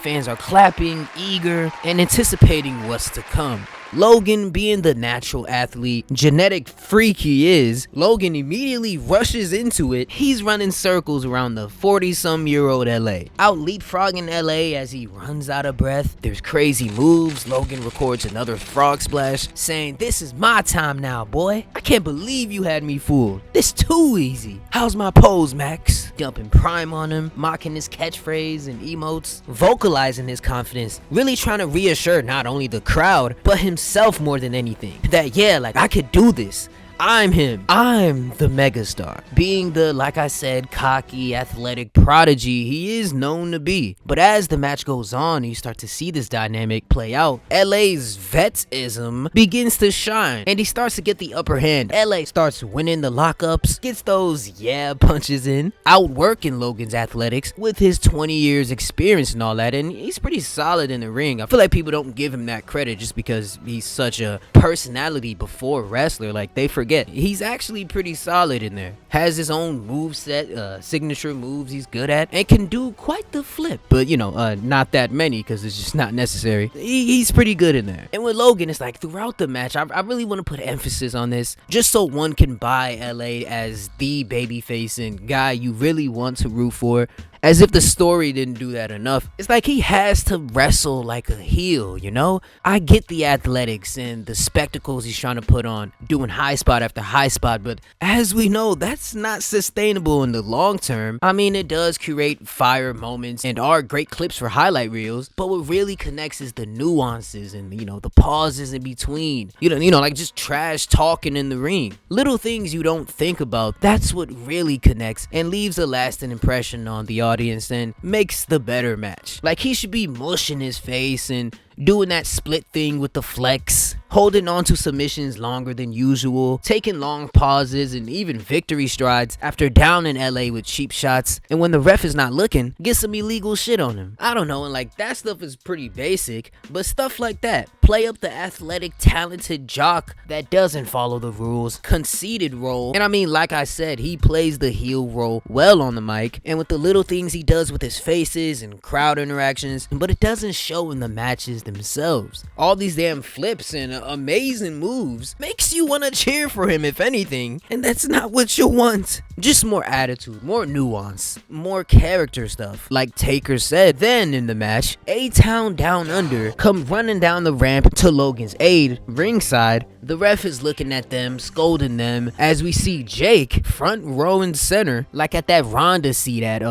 Fans are clapping, eager, and anticipating what's to come. Logan, being the natural athlete, genetic freak he is, Logan immediately rushes into it. He's running circles around the 40-some-year-old LA. Out leapfrogging LA as he runs out of breath. There's crazy moves. Logan records another frog splash, saying, "This is my time now, boy. I can't believe you had me fooled. This too easy. How's my pose, Max?" Dumping prime on him, mocking his catchphrase and emotes, vocalizing his confidence, really trying to reassure not only the crowd, but himself more than anything. That yeah, like I could do this. I'm him. I'm the megastar. Being the, like I said, cocky, athletic prodigy he is known to be. But as the match goes on, you start to see this dynamic play out. LA's vetism begins to shine, and he starts to get the upper hand. LA starts winning the lockups, gets those yeah punches in, outworking Logan's athletics with his 20 years experience and all that, and he's pretty solid in the ring. I feel like people don't give him that credit just because he's such a personality before wrestler. Like, they forget he's actually pretty solid in there. Has his own move set, signature moves he's good at, and can do quite the flip. But you know, not that many because it's just not necessary. He's pretty good in there. And with Logan, it's like throughout the match, I really want to put emphasis on this, just so one can buy LA as the babyface and guy you really want to root for. As if the story didn't do that enough. It's like he has to wrestle like a heel, you know? I get the athletics and the spectacles he's trying to put on, doing high spot after high spot, but as we know, that's not sustainable in the long term. I mean, it does create fire moments and are great clips for highlight reels, but what really connects is the nuances and, you know, the pauses in between. You know, like just trash talking in the ring. Little things you don't think about, that's what really connects and leaves a lasting impression on the audience and makes the better match. Like, he should be mushing his face and doing that split thing with the flex, holding on to submissions longer than usual, taking long pauses and even victory strides after down in LA with cheap shots, and when the ref is not looking, get some illegal shit on him. I don't know, and like that stuff is pretty basic, but stuff like that, play up the athletic, talented jock that doesn't follow the rules, conceited role. And I mean, like I said, he plays the heel role well on the mic, and with the little things he does with his faces and crowd interactions, but it doesn't show in the matches themselves. All these damn flips and amazing moves makes you want to cheer for him, if anything, and that's not what you want. Just more attitude, more nuance, more character stuff. Like Taker said then in the match, A-Town Down Under come running down the ramp to Logan's aid ringside. The ref is looking at them, scolding them, as we see Jake front row and center, like at that Ronda seat at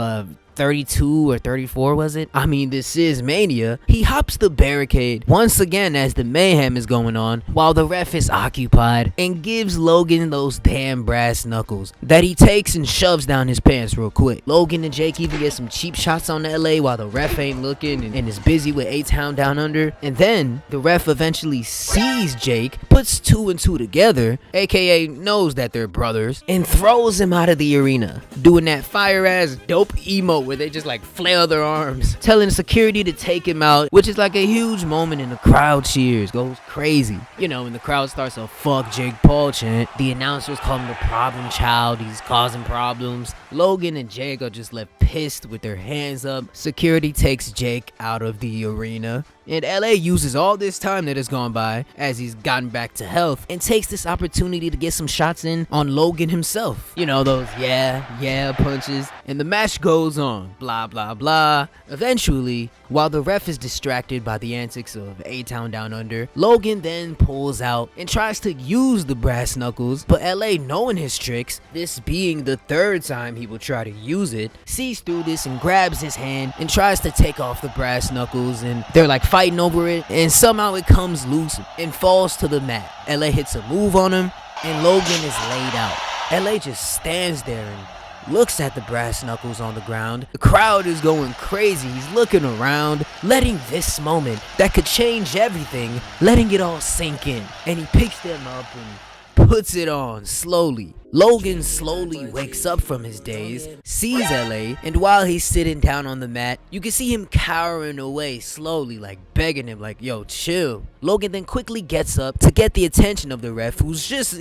32 or 34, was it? I mean, this is Mania. He hops the barricade once again as the mayhem is going on while the ref is occupied and gives Logan those damn brass knuckles that he takes and shoves down his pants real quick. Logan and Jake even get some cheap shots on LA while the ref ain't looking and is busy with A-Town Down Under. And then the ref eventually sees Jake, puts 2 and 2 together, aka knows that they're brothers, and throws him out of the arena, doing that fire ass dope emo where they just like flail their arms, telling security to take him out, which is like a huge moment, and the crowd cheers, goes crazy. You know, when the crowd starts a "fuck Jake Paul" chant, the announcers call him the problem child, he's causing problems. Logan and Jake are just left pissed with their hands up. Security takes Jake out of the arena, and LA uses all this time that has gone by as he's gotten back to health and takes this opportunity to get some shots in on Logan himself. You know, those yeah punches, and the match goes on, blah blah blah. Eventually, while the ref is distracted by the antics of A-Town Down Under, Logan then pulls out and tries to use the brass knuckles, but LA, knowing his tricks, this being the 3rd time he will try to use it, sees through this and grabs his hand and tries to take off the brass knuckles, and they're like fighting over it, and somehow it comes loose and falls to the mat. LA hits a move on him and Logan is laid out. LA just stands there and looks at the brass knuckles on the ground. The crowd is going crazy. He's looking around, letting this moment that could change everything, letting it all sink in, and he picks them up and puts it on slowly. Logan slowly wakes up from his daze, sees LA, and while he's sitting down on the mat, you can see him cowering away slowly, like begging him, like, yo, chill. Logan then quickly gets up to get the attention of the ref, who's just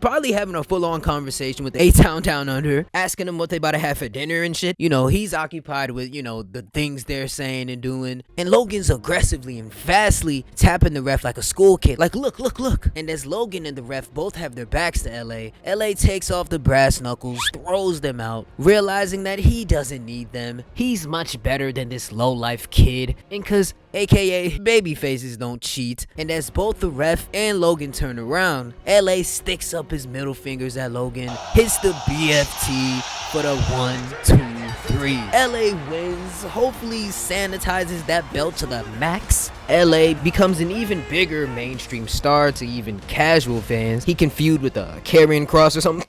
probably having a full-on conversation with A-Town Down Under, asking him what they about to have for dinner and shit. You know, he's occupied with, you know, the things they're saying and doing, and Logan's aggressively and fastly tapping the ref like a school kid, like, look. And as Logan and the ref both have their backs to LA takes off the brass knuckles, throws them out, realizing that he doesn't need them. He's much better than this low-life kid, and cause aka baby faces don't cheat. And as both the ref and Logan turn around, LA sticks up his middle fingers at Logan, hits the BFT for the 1, 2, 3. LA wins, hopefully sanitizes that belt to the max. LA becomes an even bigger mainstream star to even casual fans. He can feud with a Karrion Kross or something.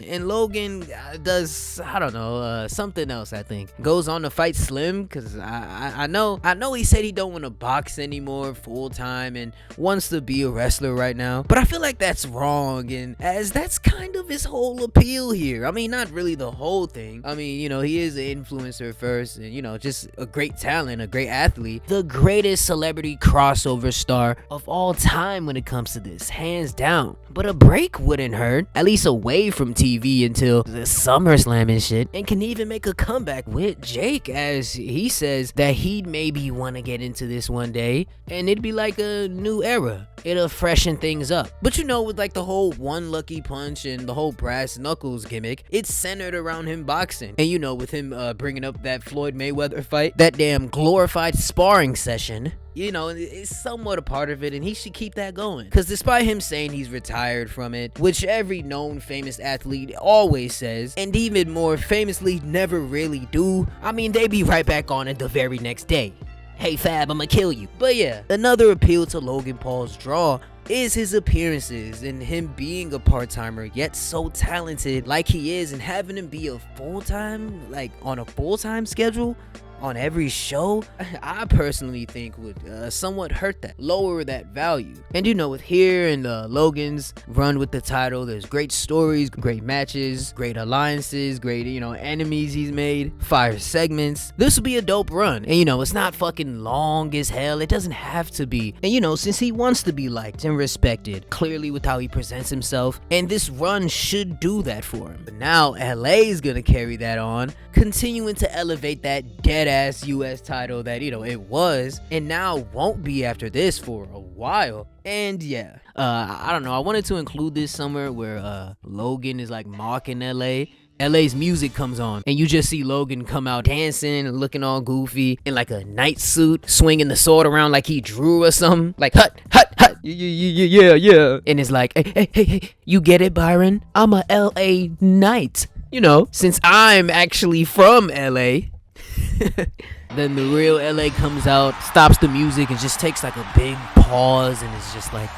And Logan does, I don't know, something else, I think. Goes on to fight Slim, because I know he said he don't want to box anymore full-time and wants to be a wrestler right now. But I feel like that's wrong, and as that's kind of his whole appeal here. I mean, not really the whole thing. I mean, you know, he is an influencer first, and, you know, just a great talent, a great athlete. The greatest celebrity crossover star of all time when it comes to this, hands down. But a break wouldn't hurt, at least away from TV until the SummerSlam and shit, and can even make a comeback with Jake, as he says that he'd maybe want to get into this one day, and it'd be like a new era. It'll freshen things up. But you know, with like the whole one lucky punch and the whole brass knuckles gimmick, it's centered around him boxing. And you know, with him bringing up that Floyd Mayweather fight, that damn glorified sparring session, you know, it's somewhat a part of it, and he should keep that going. Because despite him saying he's retired from it, which every known famous athlete always says, and even more famously never really do, I mean, they be right back on it the very next day. Hey Fab, I'ma kill you. But yeah, another appeal to Logan Paul's draw is his appearances and him being a part-timer yet so talented like he is, and having him be a full-time, like on a full-time schedule on every show, I personally think would somewhat hurt that, lower that value. And you know, with here and Logan's run with the title, there's great stories, great matches, great alliances, great, you know, enemies he's made, fire segments. This will be a dope run. And you know, it's not fucking long as hell, it doesn't have to be. And you know, since he wants to be liked and respected, clearly with how he presents himself, and this run should do that for him. But now LA's gonna carry that on, continuing to elevate that dead-ass US title that, you know, it was and now won't be after this for a while. And yeah, I don't know, I wanted to include this somewhere where Logan is like mocking LA's music comes on, and you just see Logan come out dancing and looking all goofy in like a night suit, swinging the sword around like he drew or something, like hut, yeah. And it's like, hey, you get it, Byron? I'm a LA Knight. you know, since I'm actually from LA. Then the real LA comes out, stops the music, and just takes like a big pause, and it's just like,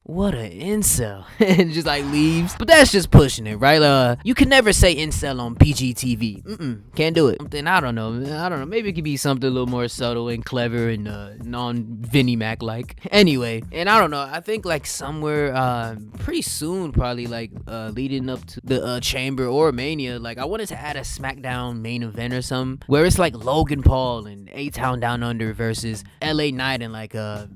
what a incel, and just like leaves. But that's just pushing it, right? You can never say incel on PGTV. Can't do it. Something, I don't know. Maybe it could be something a little more subtle and clever and non-Vinnie Mac like. Anyway, and I don't know. I think like somewhere pretty soon, probably like leading up to the Chamber or Mania, like I wanted to add a SmackDown main event or something where it's like Logan Paul and A-Town Down Under versus LA Knight and like I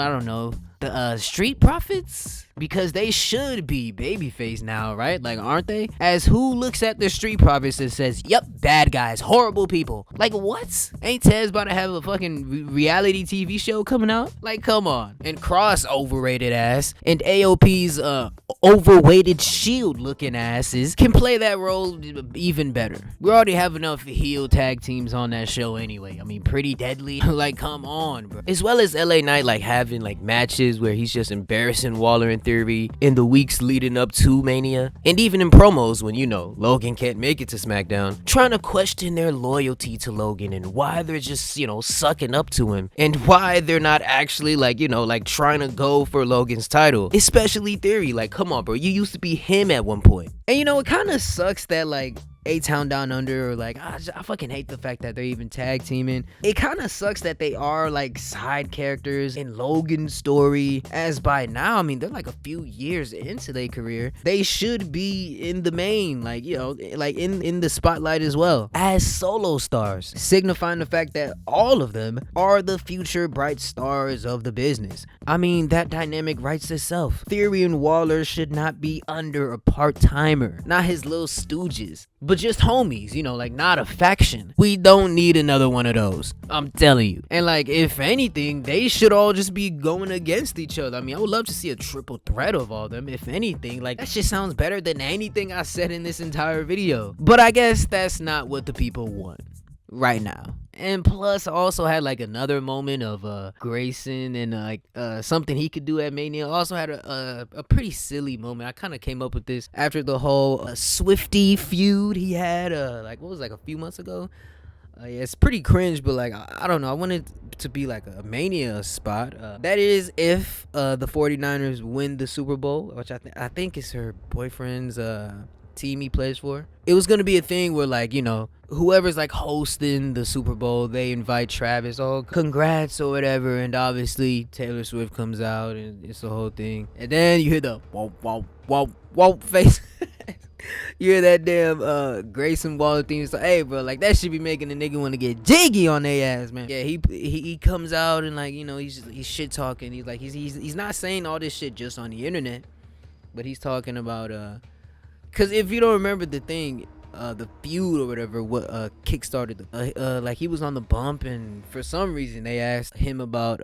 don't know. The Street Profits, because they should be babyface now, right? Like, aren't they? As who looks at the Street Profits and says, yep, bad guys, horrible people. Like, what? Ain't Tez about to have a fucking reality TV show coming out? Like, come on. And Cross overrated ass and AOP's overweighted Shield looking asses can play that role even better. We already have enough heel tag teams on that show anyway. I mean, Pretty Deadly. Like, come on, bro. As well as LA Knight like having like matches where he's just embarrassing Waller in theory in the weeks leading up to Mania, and even in promos when, you know, Logan can't make it to SmackDown, trying to question their loyalty to Logan and why they're just, you know, sucking up to him and why they're not actually like, you know, like trying to go for Logan's title. Especially Theory, like, come on, bro, you used to be him at one point. And you know, it kind of sucks that like A-Town Down Under, or like I fucking hate the fact that they're even tag teaming. It kind of sucks that they are like side characters in Logan's story, as by now, I mean, they're like a few years into their career. They should be in the main, like, you know, like in the spotlight as well as solo stars, signifying the fact that all of them are the future bright stars of the business. I mean, that dynamic writes itself. Theory and Waller should not be under a part-timer, not his little stooges, but just homies, you know, like not a faction. We don't need another one of those, I'm telling you. And like, if anything, they should all just be going against each other. I mean, I would love to see a triple threat of all them. If anything, like that shit sounds better than anything I said in this entire video. But I guess that's not what the people want right now. And plus, I also had like another moment of Grayson and like something he could do at Mania. Also had a pretty silly moment. I kind of came up with this after the whole Swifty feud he had like, what was, like a few months ago. Yeah, it's pretty cringe, but like I don't know, I wanted it to be like a Mania spot. That is if the 49ers win the Super Bowl, which I think is her boyfriend's team he plays for. It was gonna be a thing where, like, you know, whoever's like hosting the Super Bowl, they invite Travis, oh congrats or whatever, and obviously Taylor Swift comes out and it's the whole thing, and then you hear the whoa face. You hear that damn Grayson Waller theme. So hey, bro, like that should be making a nigga want to get jiggy on their ass, man. Yeah, he comes out and, like, you know, he's shit talking. He's like he's not saying all this shit just on the internet, but he's talking about because if you don't remember the thing, the feud or whatever, what kickstarted the like he was on the bump, and for some reason they asked him about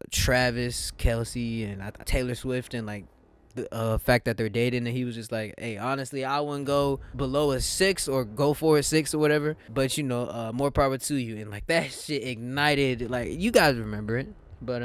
Travis Kelce and Taylor Swift and like the fact that they're dating, and he was just like, hey, honestly, I wouldn't go below a 6 or go for a 6 or whatever, but you know, more power to you. And like that shit ignited, like, you guys remember it. But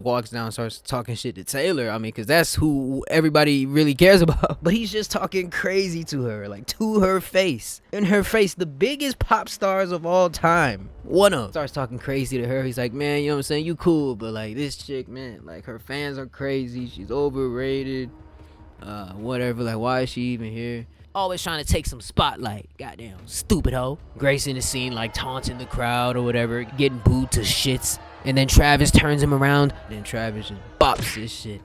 walks down, starts talking shit to Taylor. I mean, because that's who everybody really cares about. But he's just talking crazy to her, like to her face. In her face, the biggest pop stars of all time. One of them starts talking crazy to her. He's like, man, you know what I'm saying? You cool, but like this chick, man, like her fans are crazy. She's overrated. Whatever. Like, why is she even here? Always trying to take some spotlight. Goddamn stupid hoe. Grayson is seen like taunting the crowd or whatever, getting booed to shits. And then Travis turns him around. Then Travis just bops this shit.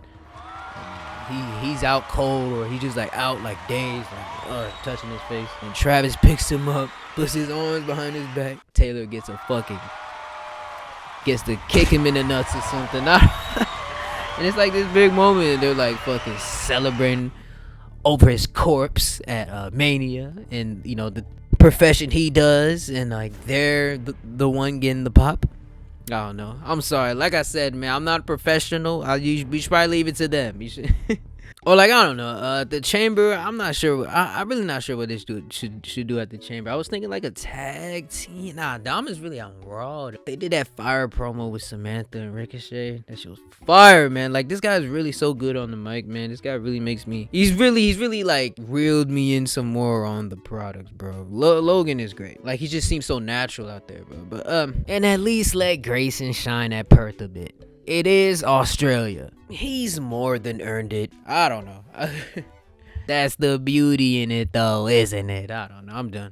He's out cold, or he just like out like dazed, like touching his face. And Travis picks him up, puts his arms behind his back. Taylor gets to kick him in the nuts or something. And it's like this big moment. They're like fucking celebrating over his corpse at Mania, and you know the profession he does, and like they're the one getting the pop. I don't know. I'm sorry. Like I said, man, I'm not a professional. We should probably leave it to them. You should Or like, I don't know, the Chamber, I'm not sure. I'm really not sure what this dude should do at the Chamber. I was thinking like a tag team. Nah, Dom is really on Raw. They did that fire promo with Samantha and Ricochet. That shit was fire, man. Like, this guy's really so good on the mic, man. This guy really makes me, he's really like reeled me in some more on the products, bro. Logan is great. Like, he just seems so natural out there, bro. But and at least let Grayson shine at Perth a bit. It is Australia. He's more than earned it. I don't know. That's the beauty in it, though, isn't it? I don't know. I'm done.